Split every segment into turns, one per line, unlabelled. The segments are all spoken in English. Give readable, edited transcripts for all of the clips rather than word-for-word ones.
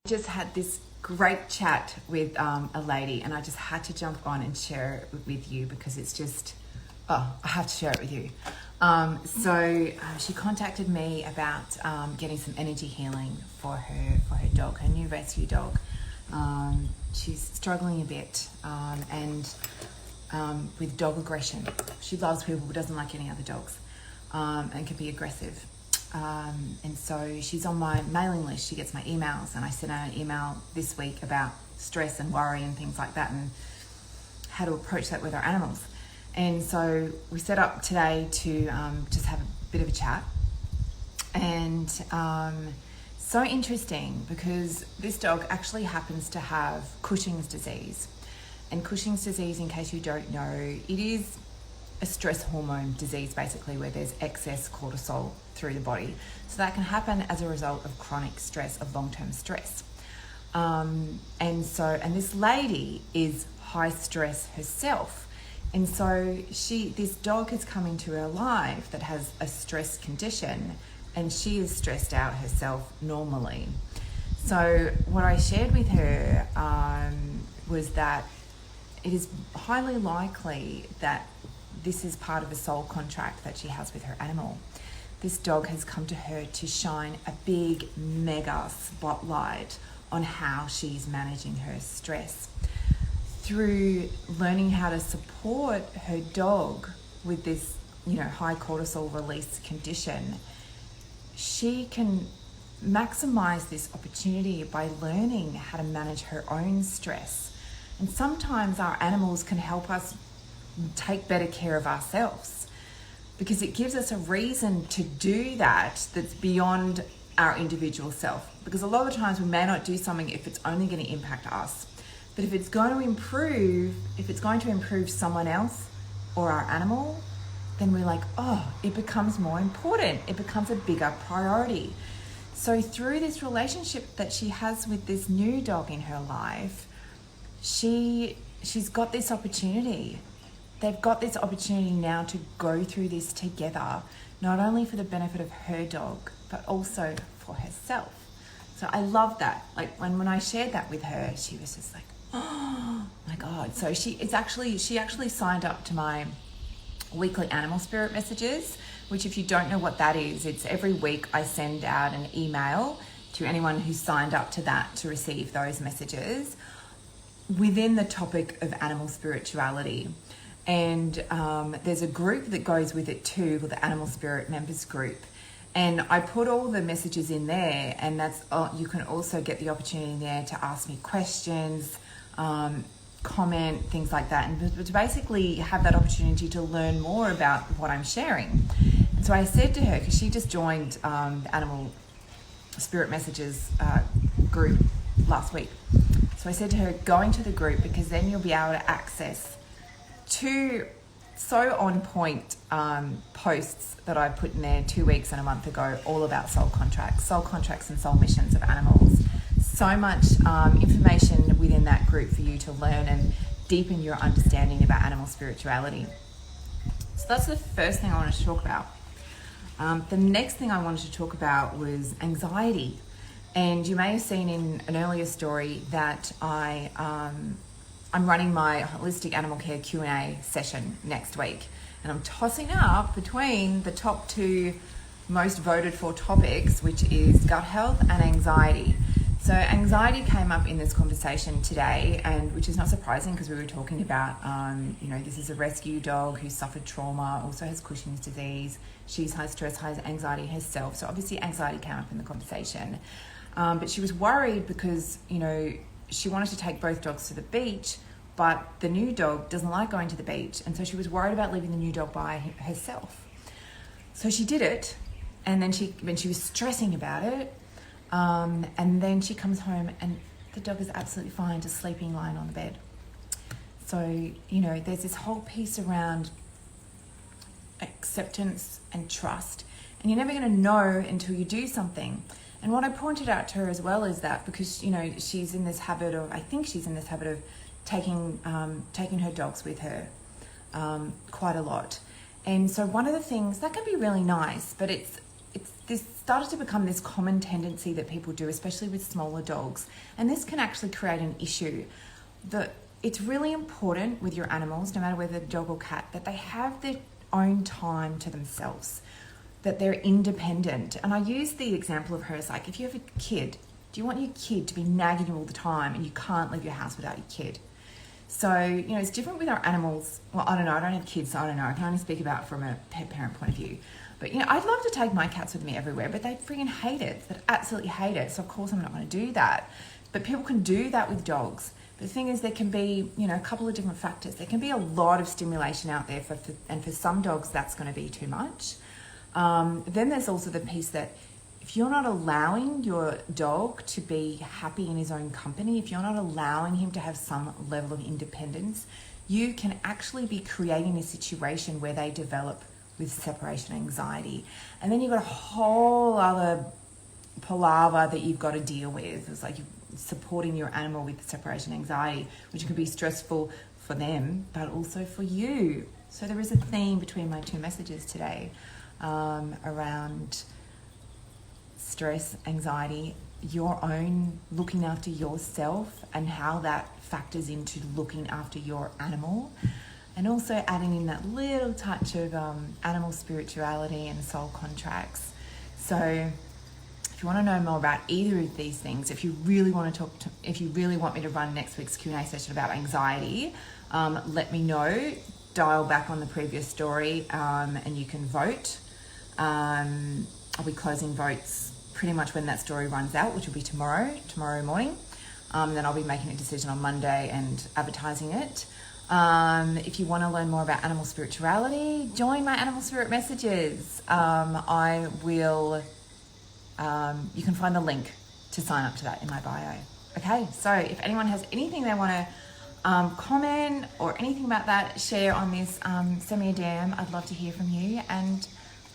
Just had this great chat with a lady, and I just had to jump on and share it with you because it's just, I have to share it with you. She contacted me about getting some energy healing for her dog, her new rescue dog. She's struggling a bit with dog aggression. She loves people but doesn't like any other dogs, and can be aggressive. And so she's on my mailing list. She gets my emails, and I sent out an email this week about stress and worry and things like that, and how to approach that with our animals. And so we set up today to just have a bit of a chat. And so interesting because this dog actually happens to have Cushing's disease. And Cushing's disease, in case you don't know, it is a stress hormone disease, basically, where there's excess cortisol through the body. So that can happen as a result of chronic stress, of long-term stress. And this lady is high stress herself. And so this dog has come into her life that has a stress condition, and she is stressed out herself normally. So what I shared with her was that it is highly likely that this is part of a soul contract that she has with her animal. This dog has come to her to shine a big, mega spotlight on how she's managing her stress. Through learning how to support her dog with this, high cortisol release condition, she can maximize this opportunity by learning how to manage her own stress. And sometimes our animals can help us take better care of ourselves, because it gives us a reason to do that's beyond our individual self. Because a lot of the times we may not do something if it's only going to impact us, but if it's going to improve someone else or our animal, then we're like, it becomes more important. It becomes a bigger priority. So through this relationship that she has with this new dog in her life, she's got this opportunity. They've got this opportunity now to go through this together, not only for the benefit of her dog, but also for herself. So I love that. Like when I shared that with her, she was just like, oh my God. So she actually signed up to my weekly animal spirit messages, which, if you don't know what that is, it's every week I send out an email to anyone who's signed up to that to receive those messages within the topic of animal spirituality. And there's a group that goes with it too, called the Animal Spirit Members Group. And I put all the messages in there, and you can also get the opportunity in there to ask me questions, comment, things like that, and to basically have that opportunity to learn more about what I'm sharing. And so I said to her, because she just joined the Animal Spirit Messages group last week. So I said to her, go into the group, because then you'll be able to access 2 so on point posts that I put in there 2 weeks and a month ago, all about soul contracts and soul missions of animals. So much information within that group for you to learn and deepen your understanding about animal spirituality. So that's the first thing I wanted to talk about. The next thing I wanted to talk about was anxiety. And you may have seen in an earlier story that I'm running my holistic animal care Q&A session next week, and I'm tossing up between the top 2 most voted for topics, which is gut health and anxiety. So anxiety came up in this conversation today, and which is not surprising because we were talking about, this is a rescue dog who suffered trauma, also has Cushing's disease. She's high stress, high anxiety herself. So obviously anxiety came up in the conversation. But she was worried because, she wanted to take both dogs to the beach, but the new dog doesn't like going to the beach. And so she was worried about leaving the new dog by herself. So she did it. And then she was stressing about it. And then she comes home and the dog is absolutely fine, just sleeping, lying on the bed. So, there's this whole piece around acceptance and trust. And you're never going to know until you do something. And what I pointed out to her as well is that because, she's in this habit of taking her dogs with her quite a lot. And so one of the things that can be really nice, but it's this started to become this common tendency that people do, especially with smaller dogs. And this can actually create an issue. It's really important with your animals, no matter whether dog or cat, that they have their own time to themselves, that they're independent. And I use the example of her as like, if you have a kid, do you want your kid to be nagging you all the time and you can't leave your house without your kid? So, it's different with our animals. Well, I don't know. I don't have kids, so I don't know. I can only speak about it from a pet parent point of view. But, I'd love to take my cats with me everywhere, but they freaking hate it. They absolutely hate it. So, of course, I'm not going to do that. But people can do that with dogs. But the thing is, there can be, a couple of different factors. There can be a lot of stimulation out there, and for some dogs, that's going to be too much. Then there's also the piece that if you're not allowing your dog to be happy in his own company, if you're not allowing him to have some level of independence, you can actually be creating a situation where they develop with separation anxiety. And then you've got a whole other palaver that you've got to deal with. It's like you're supporting your animal with separation anxiety, which can be stressful for them, but also for you. So there is a theme between my two messages today around stress, anxiety, your own looking after yourself and how that factors into looking after your animal, and also adding in that little touch of animal spirituality and soul contracts. So if you want to know more about either of these things, if you really want me to run next week's Q&A session about anxiety, let me know. Dial back on the previous story and you can vote. I'll be closing votes pretty much when that story runs out, which will be tomorrow morning. Then I'll be making a decision on Monday and advertising it. If you want to learn more about animal spirituality, join my animal spirit messages. I will, you can find the link to sign up to that in my bio. Okay, so if anyone has anything they want to comment or anything about that, share on this, send me a DM. I'd love to hear from you, and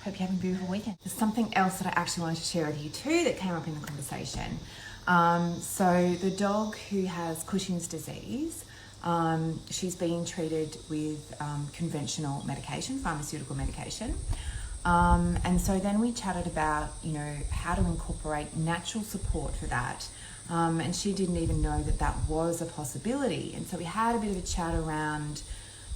hope you're having a beautiful weekend. There's something else that I actually wanted to share with you too that came up in the conversation. So the dog who has Cushing's disease, she's being treated with conventional medication, pharmaceutical medication. And so then we chatted about, how to incorporate natural support for that. And she didn't even know that that was a possibility. And so we had a bit of a chat around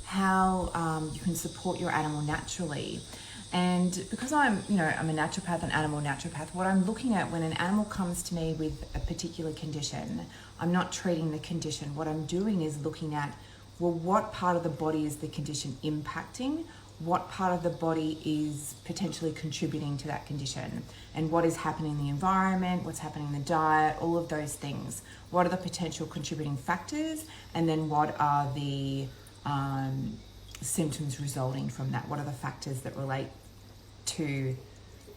how you can support your animal naturally. And because I'm a naturopath, an animal naturopath, what I'm looking at when an animal comes to me with a particular condition, I'm not treating the condition. What I'm doing is looking at, well, what part of the body is the condition impacting? What part of the body is potentially contributing to that condition? And what is happening in the environment? What's happening in the diet? All of those things. What are the potential contributing factors? And then what are the symptoms resulting from that? What are the factors that relate to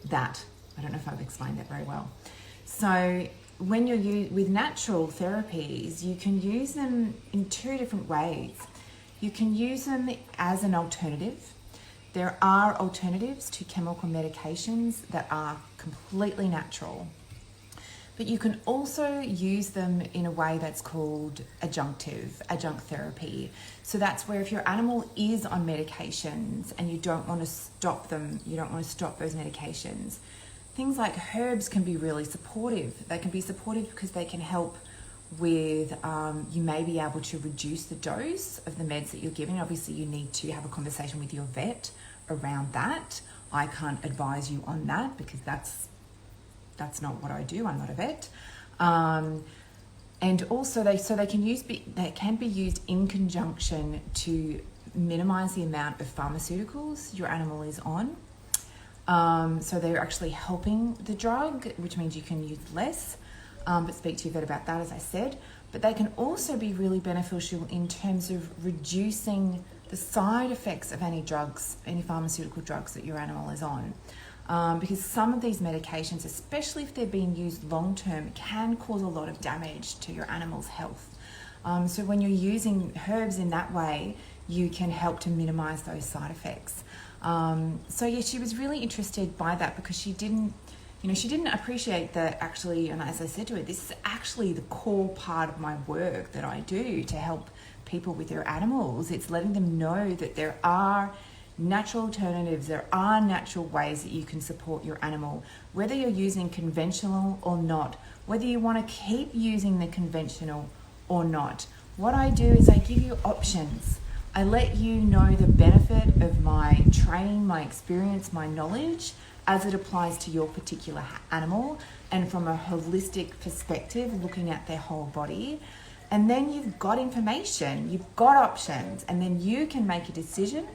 that? I don't know if I've explained that very well. So when you're with natural therapies, you can use them in two different ways. You can use them as an alternative. There are alternatives to chemical medications that are completely natural. But you can also use them in a way that's called adjunct therapy. So that's where if your animal is on medications and you don't want to stop them, you don't want to stop those medications, things like herbs can be really supportive. They can be supportive because they can help with, you may be able to reduce the dose of the meds that you're giving. Obviously, you need to have a conversation with your vet around that. I can't advise you on that because that's not what I do. I'm not a vet. And also they can be used in conjunction to minimize the amount of pharmaceuticals your animal is on. So they're actually helping the drug, which means you can use less, but speak to your vet about that, as I said. But they can also be really beneficial in terms of reducing the side effects of any pharmaceutical drugs that your animal is on. Because some of these medications, especially if they're being used long-term, can cause a lot of damage to your animal's health. So when you're using herbs in that way, you can help to minimize those side effects. So yeah, she was really interested by that because she didn't appreciate that actually, and as I said to her, this is actually the core part of my work that I do to help people with their animals. It's letting them know that there are natural alternatives. There are natural ways that you can support your animal, whether you're using conventional or not, whether you want to keep using the conventional or not. What I do is I give you options. I let you know the benefit of my training, my experience, my knowledge as it applies to your particular animal, and from a holistic perspective, looking at their whole body. And then you've got information, you've got options, and then you can make a decision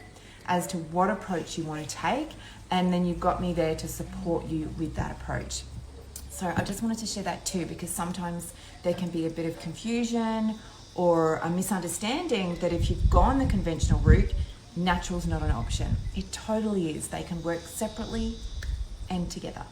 as to what approach you want to take, and then you've got me there to support you with that approach. So I just wanted to share that too, because sometimes there can be a bit of confusion or a misunderstanding that if you've gone the conventional route, natural's not an option. It totally is. They can work separately and together.